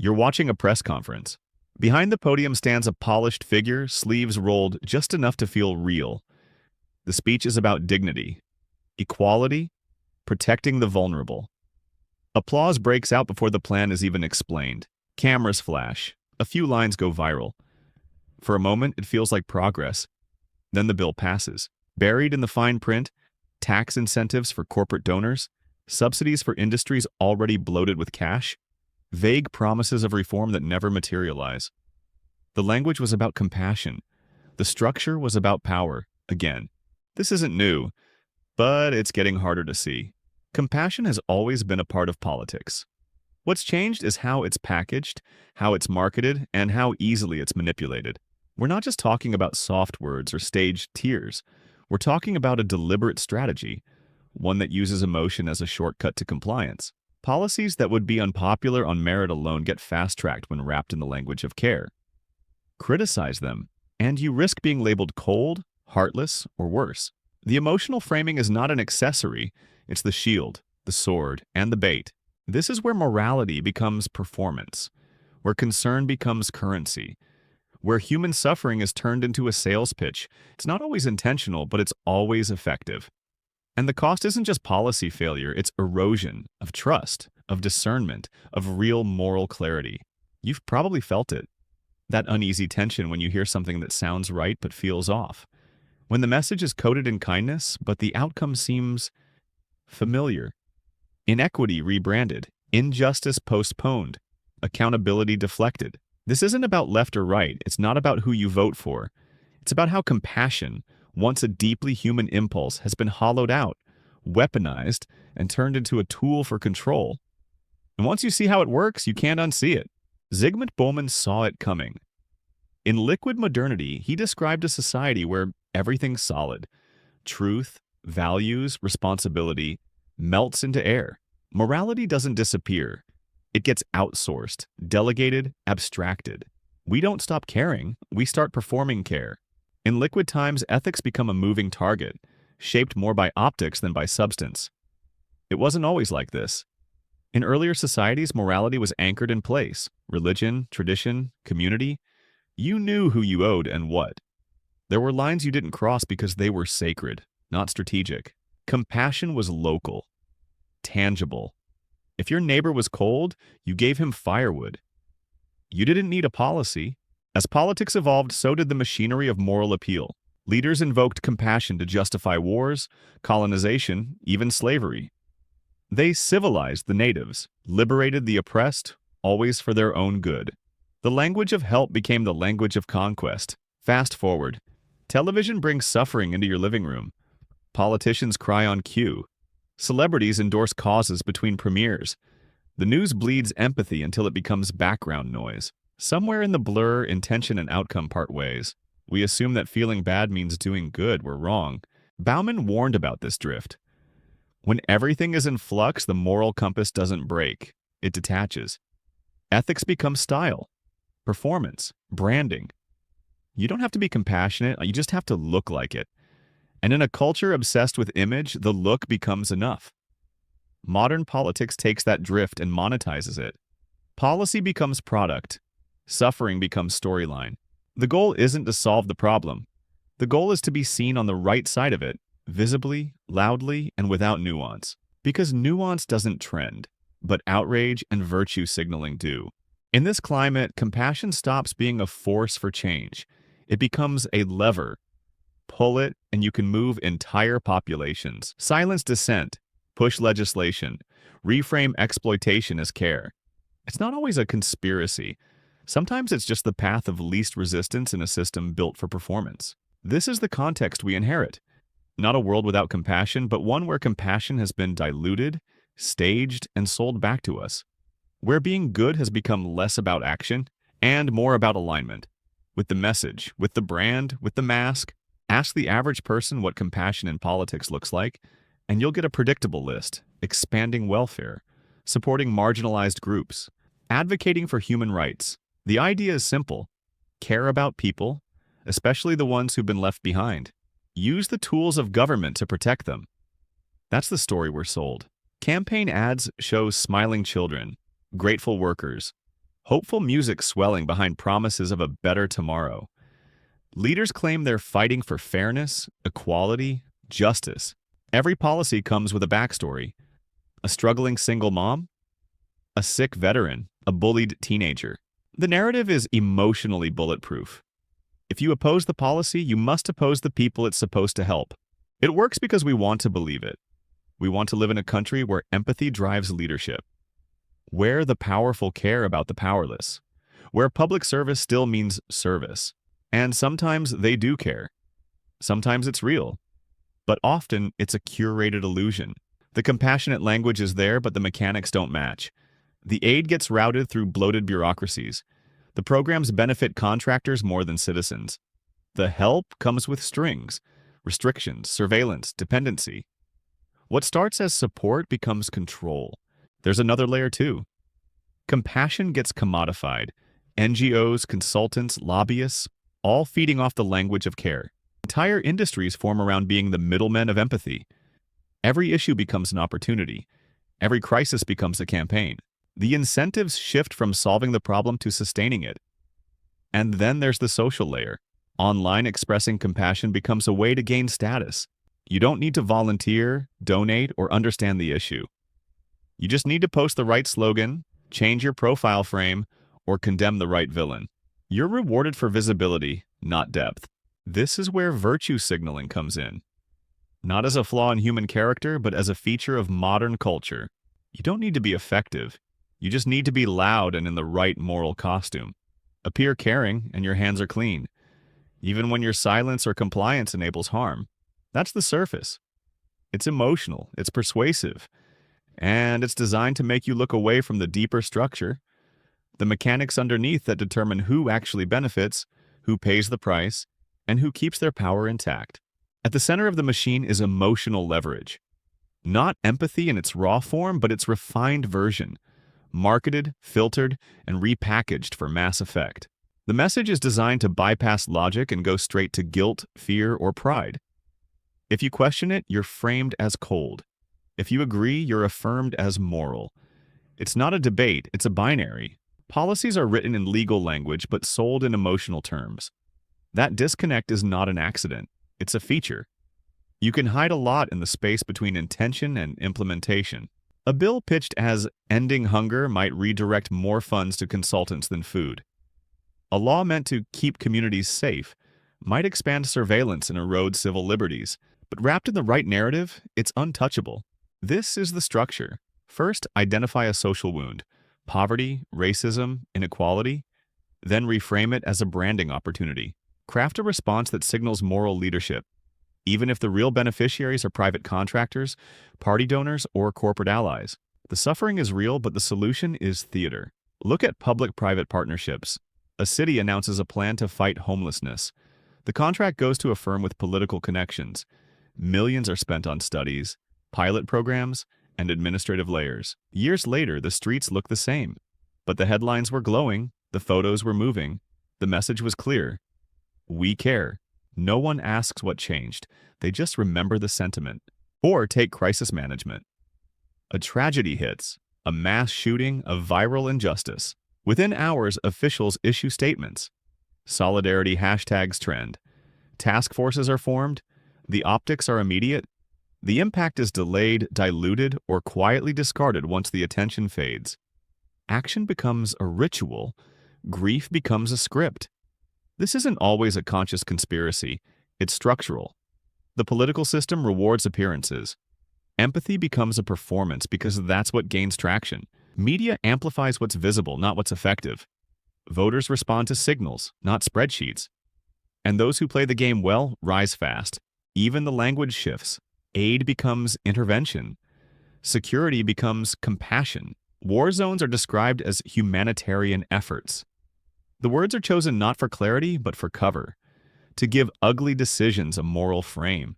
You're watching a press conference. Behind the podium stands a polished figure, sleeves rolled just enough to feel real. The speech is about dignity, equality, protecting the vulnerable. Applause breaks out before the plan is even explained. Cameras flash. A few lines go viral. For a moment, it feels like progress. Then the bill passes. Buried in the fine print, tax incentives for corporate donors, subsidies for industries already bloated with cash, vague promises of reform that never materialize. The language was about compassion. The structure was about power. Again, this isn't new, but it's getting harder to see. Compassion has always been a part of politics. What's changed is how it's packaged, how it's marketed, and how easily it's manipulated. We're not just talking about soft words or staged tears. We're talking about a deliberate strategy, one that uses emotion as a shortcut to compliance. Policies that would be unpopular on merit alone get fast-tracked when wrapped in the language of care. Criticize them, and you risk being labeled cold, heartless, or worse. The emotional framing is not an accessory, it's the shield, the sword, and the bait. This is where morality becomes performance, where concern becomes currency, where human suffering is turned into a sales pitch. It's not always intentional, but it's always effective. And the cost isn't just policy failure, it's erosion of trust, of discernment, of real moral clarity. You've probably felt it. That uneasy tension when you hear something that sounds right but feels off. When the message is coded in kindness, but the outcome seems familiar. Inequity rebranded, injustice postponed, accountability deflected. This isn't about left or right, it's not about who you vote for. It's about how compassion, once a deeply human impulse, has been hollowed out, weaponized, and turned into a tool for control. And once you see how it works, you can't unsee it. Zygmunt Bauman saw it coming. In Liquid Modernity, he described a society where everything's solid. Truth, values, responsibility melts into air. Morality doesn't disappear. It gets outsourced, delegated, abstracted. We don't stop caring, we start performing care. In liquid times, ethics become a moving target, shaped more by optics than by substance. It wasn't always like this. In earlier societies, morality was anchored in place. Religion, tradition, community. You knew who you owed and what. There were lines you didn't cross because they were sacred, not strategic. Compassion was local, tangible. If your neighbor was cold, you gave him firewood. You didn't need a policy. As politics evolved, so did the machinery of moral appeal. Leaders invoked compassion to justify wars, colonization, even slavery. They civilized the natives, liberated the oppressed, always for their own good. The language of help became the language of conquest. Fast forward. Television brings suffering into your living room. Politicians cry on cue. Celebrities endorse causes between premieres. The news bleeds empathy until it becomes background noise. Somewhere in the blur, intention and outcome part ways. We assume that feeling bad means doing good. We're wrong. Bauman warned about this drift. When everything is in flux, the moral compass doesn't break. It detaches. Ethics become style, performance, branding. You don't have to be compassionate, you just have to look like it. And in a culture obsessed with image, the look becomes enough. Modern politics takes that drift and monetizes it. Policy becomes product. Suffering becomes storyline. The goal isn't to solve the problem. The goal is to be seen on the right side of it, visibly, loudly, and without nuance. Because nuance doesn't trend, but outrage and virtue signaling do. In this climate, compassion stops being a force for change. It becomes a lever. Pull it, and you can move entire populations. Silence dissent, push legislation, reframe exploitation as care. It's not always a conspiracy. Sometimes it's just the path of least resistance in a system built for performance. This is the context we inherit. Not a world without compassion, but one where compassion has been diluted, staged, and sold back to us. Where being good has become less about action and more about alignment. With the message, with the brand, with the mask. Ask the average person what compassion in politics looks like, and you'll get a predictable list: expanding welfare, supporting marginalized groups, advocating for human rights. The idea is simple. Care about people, especially the ones who've been left behind. Use the tools of government to protect them. That's the story we're sold. Campaign ads show smiling children, grateful workers, hopeful music swelling behind promises of a better tomorrow. Leaders claim they're fighting for fairness, equality, justice. Every policy comes with a backstory. A struggling single mom, a sick veteran, a bullied teenager. The narrative is emotionally bulletproof. If you oppose the policy, you must oppose the people it's supposed to help. It works because we want to believe it. We want to live in a country where empathy drives leadership, where the powerful care about the powerless, where public service still means service. And sometimes they do care. Sometimes it's real. But often it's a curated illusion. The compassionate language is there, but the mechanics don't match. The aid gets routed through bloated bureaucracies. The programs benefit contractors more than citizens. The help comes with strings, restrictions, surveillance, dependency. What starts as support becomes control. There's another layer too. Compassion gets commodified. NGOs, consultants, lobbyists, all feeding off the language of care. Entire industries form around being the middlemen of empathy. Every issue becomes an opportunity. Every crisis becomes a campaign. The incentives shift from solving the problem to sustaining it. And then there's the social layer. Online expressing compassion becomes a way to gain status. You don't need to volunteer, donate, or understand the issue. You just need to post the right slogan, change your profile frame, or condemn the right villain. You're rewarded for visibility, not depth. This is where virtue signaling comes in. Not as a flaw in human character, but as a feature of modern culture. You don't need to be effective. You just need to be loud and in the right moral costume. Appear caring, and your hands are clean. Even when your silence or compliance enables harm. That's the surface. It's emotional, it's persuasive, and it's designed to make you look away from the deeper structure, the mechanics underneath that determine who actually benefits, who pays the price, and who keeps their power intact. At the center of the machine is emotional leverage. Not empathy in its raw form, but its refined version, marketed, filtered, and repackaged for mass effect. The message is designed to bypass logic and go straight to guilt, fear, or pride. If you question it, you're framed as cold. If you agree, you're affirmed as moral. It's not a debate, it's a binary. Policies are written in legal language but sold in emotional terms. That disconnect is not an accident, it's a feature. You can hide a lot in the space between intention and implementation. A bill pitched as ending hunger might redirect more funds to consultants than food. A law meant to keep communities safe might expand surveillance and erode civil liberties, but wrapped in the right narrative, it's untouchable. This is the structure. First, identify a social wound, poverty, racism, inequality, then reframe it as a branding opportunity. Craft a response that signals moral leadership, even if the real beneficiaries are private contractors, party donors, or corporate allies. The suffering is real, but the solution is theater. Look at public-private partnerships. A city announces a plan to fight homelessness. The contract goes to a firm with political connections. Millions are spent on studies, pilot programs, and administrative layers. Years later, the streets look the same. But the headlines were glowing, the photos were moving, the message was clear. We care. No one asks what changed. They just remember the sentiment. Or take crisis management. A tragedy hits, a mass shooting, a viral injustice. Within hours, officials issue statements. Solidarity hashtags trend. Task forces are formed. The optics are immediate. The impact is delayed, diluted, or quietly discarded once the attention fades. Action becomes a ritual. Grief becomes a script. This isn't always a conscious conspiracy. It's structural. The political system rewards appearances. Empathy becomes a performance because that's what gains traction. Media amplifies what's visible, not what's effective. Voters respond to signals, not spreadsheets. And those who play the game well rise fast. Even the language shifts. Aid becomes intervention. Security becomes compassion. War zones are described as humanitarian efforts. The words are chosen not for clarity, but for cover. To give ugly decisions a moral frame.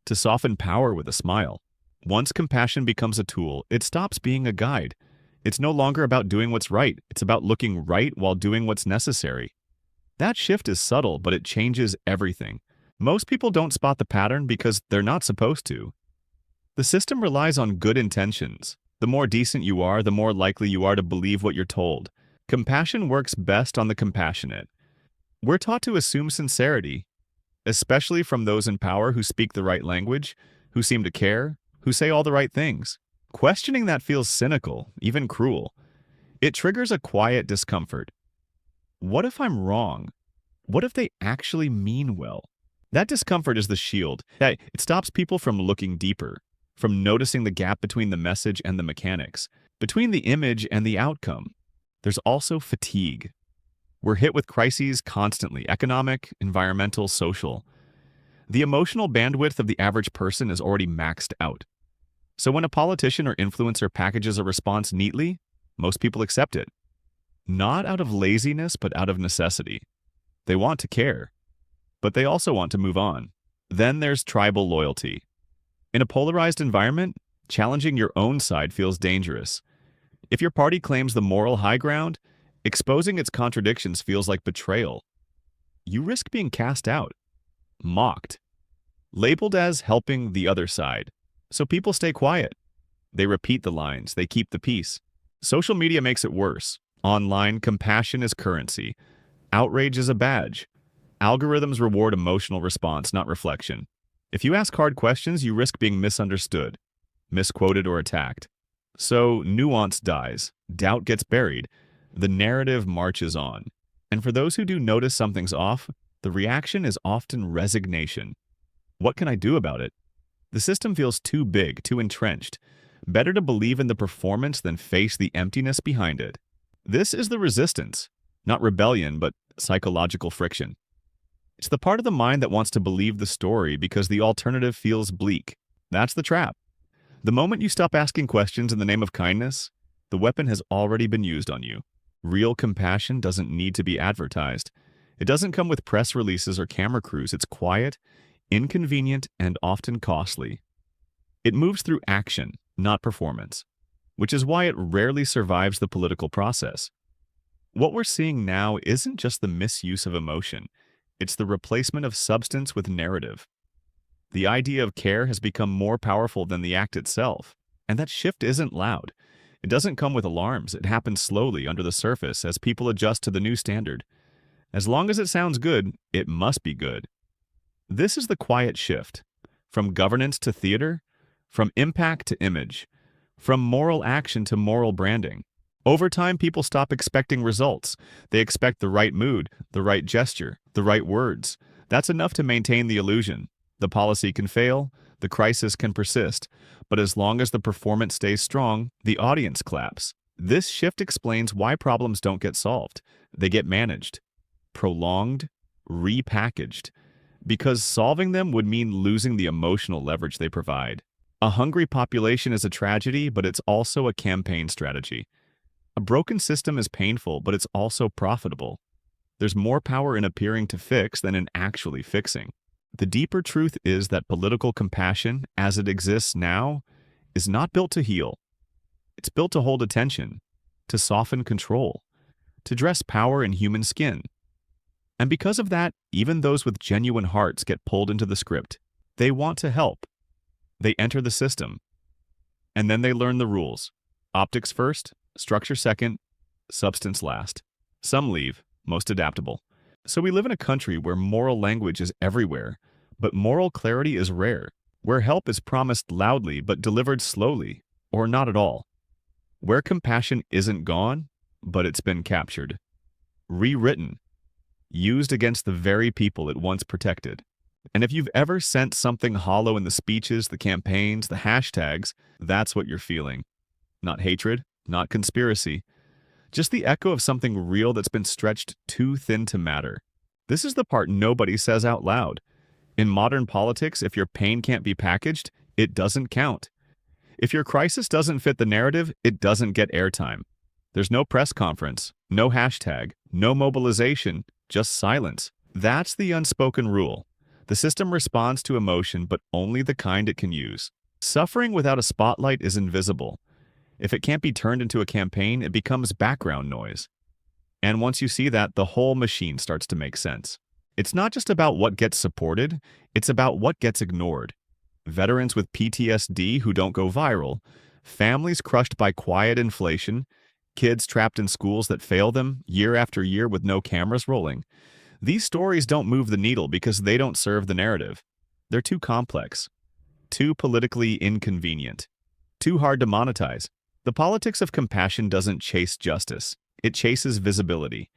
To soften power with a smile. Once compassion becomes a tool, it stops being a guide. It's no longer about doing what's right. It's about looking right while doing what's necessary. That shift is subtle, but it changes everything. Most people don't spot the pattern because they're not supposed to. The system relies on good intentions. The more decent you are, the more likely you are to believe what you're told. Compassion works best on the compassionate. We're taught to assume sincerity, especially from those in power who speak the right language, who seem to care, who say all the right things. Questioning that feels cynical, even cruel. It triggers a quiet discomfort. What if I'm wrong? What if they actually mean well? That discomfort is the shield. It stops people from looking deeper, from noticing the gap between the message and the mechanics, between the image and the outcome. There's also fatigue. We're hit with crises constantly, economic, environmental, social. The emotional bandwidth of the average person is already maxed out. So when a politician or influencer packages a response neatly, most people accept it. Not out of laziness, but out of necessity. They want to care, but they also want to move on. Then there's tribal loyalty. In a polarized environment, challenging your own side feels dangerous. If your party claims the moral high ground, exposing its contradictions feels like betrayal. You risk being cast out, mocked, labeled as helping the other side. So people stay quiet. They repeat the lines, they keep the peace. Social media makes it worse. Online, compassion is currency. Outrage is a badge. Algorithms reward emotional response, not reflection. If you ask hard questions, you risk being misunderstood, misquoted, or attacked. So nuance dies, doubt gets buried, the narrative marches on. And for those who do notice something's off, the reaction is often resignation. What can I do about it? The system feels too big, too entrenched. Better to believe in the performance than face the emptiness behind it. This is the resistance, not rebellion, but psychological friction. It's the part of the mind that wants to believe the story because the alternative feels bleak. That's the trap. The moment you stop asking questions in the name of kindness, the weapon has already been used on you. Real compassion doesn't need to be advertised. It doesn't come with press releases or camera crews. It's quiet, inconvenient, and often costly. It moves through action, not performance, which is why it rarely survives the political process. What we're seeing now isn't just the misuse of emotion. It's the replacement of substance with narrative. The idea of care has become more powerful than the act itself, and that shift isn't loud. It doesn't come with alarms. It happens slowly under the surface as people adjust to the new standard. As long as it sounds good, it must be good. This is the quiet shift, from governance to theater, from impact to image, from moral action to moral branding. Over time, people stop expecting results. They expect the right mood, the right gesture, the right words. That's enough to maintain the illusion. The policy can fail, the crisis can persist, but as long as the performance stays strong, the audience claps. This shift explains why problems don't get solved. They get managed, prolonged, repackaged, because solving them would mean losing the emotional leverage they provide. A hungry population is a tragedy, but it's also a campaign strategy. A broken system is painful, but it's also profitable. There's more power in appearing to fix than in actually fixing. The deeper truth is that political compassion, as it exists now, is not built to heal. It's built to hold attention, to soften control, to dress power in human skin. And because of that, even those with genuine hearts get pulled into the script. They want to help. They enter the system. And then they learn the rules. Optics first, structure second, substance last. Some leave, most adaptable. So we live in a country where moral language is everywhere, but moral clarity is rare, where help is promised loudly but delivered slowly, or not at all. Where compassion isn't gone, but it's been captured, rewritten, used against the very people it once protected. And if you've ever sensed something hollow in the speeches, the campaigns, the hashtags, that's what you're feeling. Not hatred, not conspiracy, just the echo of something real that's been stretched too thin to matter. This is the part nobody says out loud. In modern politics, if your pain can't be packaged, it doesn't count. If your crisis doesn't fit the narrative, it doesn't get airtime. There's no press conference, no hashtag, no mobilization, just silence. That's the unspoken rule. The system responds to emotion, but only the kind it can use. Suffering without a spotlight is invisible. If it can't be turned into a campaign, it becomes background noise. And once you see that, the whole machine starts to make sense. It's not just about what gets supported, it's about what gets ignored. Veterans with PTSD who don't go viral, families crushed by quiet inflation, Kids trapped in schools that fail them year after year with no cameras rolling. These stories don't move the needle because they don't serve the narrative. They're too complex, too politically inconvenient, too hard to monetize. The politics of compassion doesn't chase justice. It chases visibility.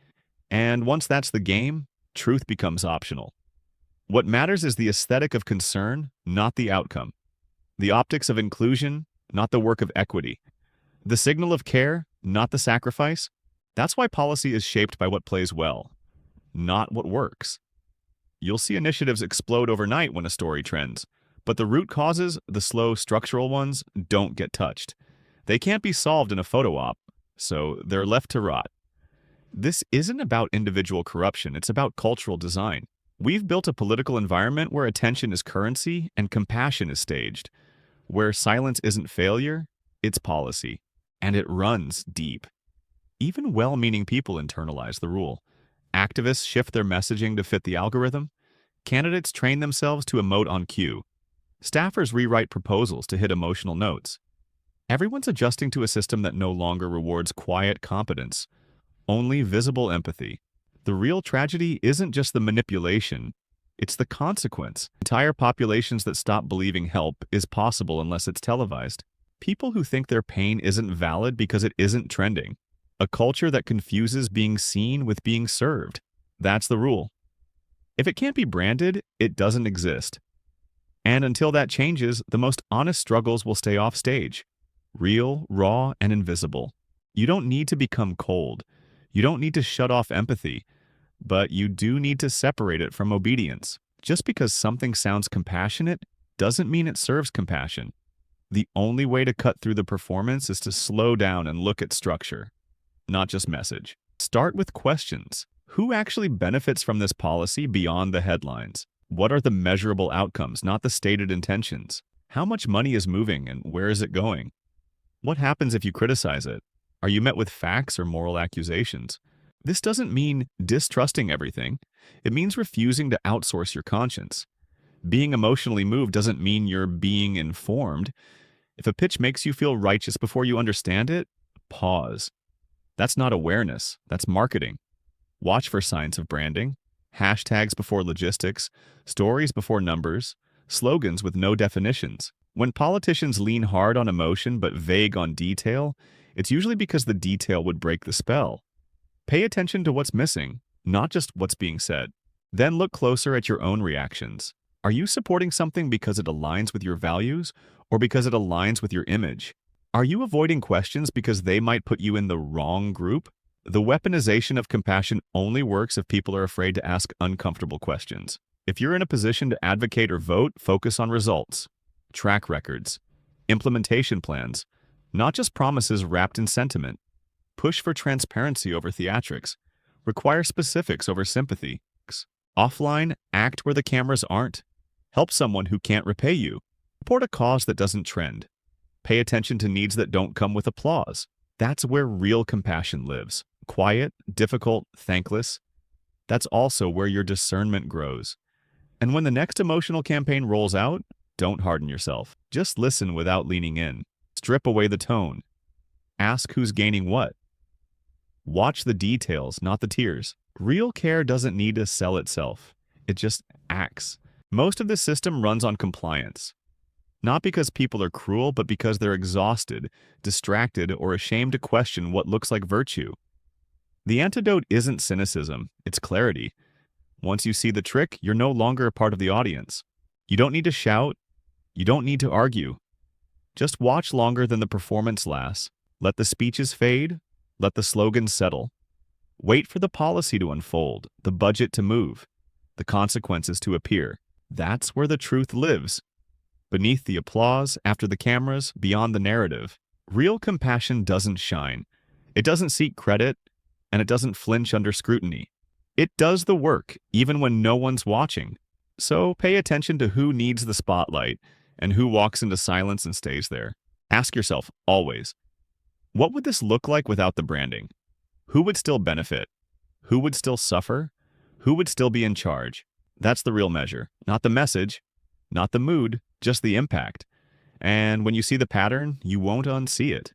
And once that's the game, truth becomes optional. What matters is the aesthetic of concern, not the outcome. The optics of inclusion, not the work of equity. The signal of care, not the sacrifice. That's why policy is shaped by what plays well, not what works. You'll see initiatives explode overnight when a story trends, but the root causes, the slow structural ones, don't get touched. They can't be solved in a photo op, so they're left to rot. This isn't about individual corruption, it's about cultural design. We've built a political environment where attention is currency and compassion is staged, where silence isn't failure, it's policy, and it runs deep. Even well-meaning people internalize the rule. Activists shift their messaging to fit the algorithm. Candidates train themselves to emote on cue. Staffers rewrite proposals to hit emotional notes. Everyone's adjusting to a system that no longer rewards quiet competence, only visible empathy. The real tragedy isn't just the manipulation, it's the consequence. Entire populations that stop believing help is possible unless it's televised. People who think their pain isn't valid because it isn't trending. A culture that confuses being seen with being served. That's the rule. If it can't be branded, it doesn't exist. And until that changes, the most honest struggles will stay off stage. Real, raw, and invisible. You don't need to become cold. You don't need to shut off empathy. But you do need to separate it from obedience. Just because something sounds compassionate doesn't mean it serves compassion. The only way to cut through the performance is to slow down and look at structure, not just message. Start with questions. Who actually benefits from this policy beyond the headlines? What are the measurable outcomes, not the stated intentions? How much money is moving and where is it going? What happens if you criticize it? Are you met with facts or moral accusations? This doesn't mean distrusting everything. It means refusing to outsource your conscience. Being emotionally moved doesn't mean you're being informed. If a pitch makes you feel righteous before you understand it, pause. That's not awareness, that's marketing. Watch for signs of branding, hashtags before logistics, stories before numbers, slogans with no definitions. When politicians lean hard on emotion but vague on detail, it's usually because the detail would break the spell. Pay attention to what's missing, not just what's being said. Then look closer at your own reactions. Are you supporting something because it aligns with your values or because it aligns with your image? Are you avoiding questions because they might put you in the wrong group? The weaponization of compassion only works if people are afraid to ask uncomfortable questions. If you're in a position to advocate or vote, focus on results, track records, implementation plans, not just promises wrapped in sentiment. Push for transparency over theatrics. Require specifics over sympathy. Offline, act where the cameras aren't. Help someone who can't repay you. Support a cause that doesn't trend. Pay attention to needs that don't come with applause. That's where real compassion lives. Quiet, difficult, thankless. That's also where your discernment grows. And when the next emotional campaign rolls out, don't harden yourself. Just listen without leaning in. Strip away the tone. Ask who's gaining what. Watch the details, not the tears. Real care doesn't need to sell itself. It just acts. Most of the system runs on compliance. Not because people are cruel, but because they're exhausted, distracted, or ashamed to question what looks like virtue. The antidote isn't cynicism, it's clarity. Once you see the trick, you're no longer a part of the audience. You don't need to shout. You don't need to argue. Just watch longer than the performance lasts. Let the speeches fade. Let the slogans settle. Wait for the policy to unfold, the budget to move, the consequences to appear. That's where the truth lives. Beneath the applause, after the cameras, beyond the narrative. Real compassion doesn't shine. It doesn't seek credit, and it doesn't flinch under scrutiny. It does the work, even when no one's watching. So pay attention to who needs the spotlight and who walks into silence and stays there. Ask yourself, always, what would this look like without the branding? Who would still benefit? Who would still suffer? Who would still be in charge? That's the real measure. Not the message, not the mood, just the impact. And when you see the pattern, you won't unsee it.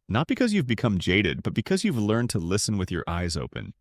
not because you've become jaded, but because you've learned to listen with your eyes open.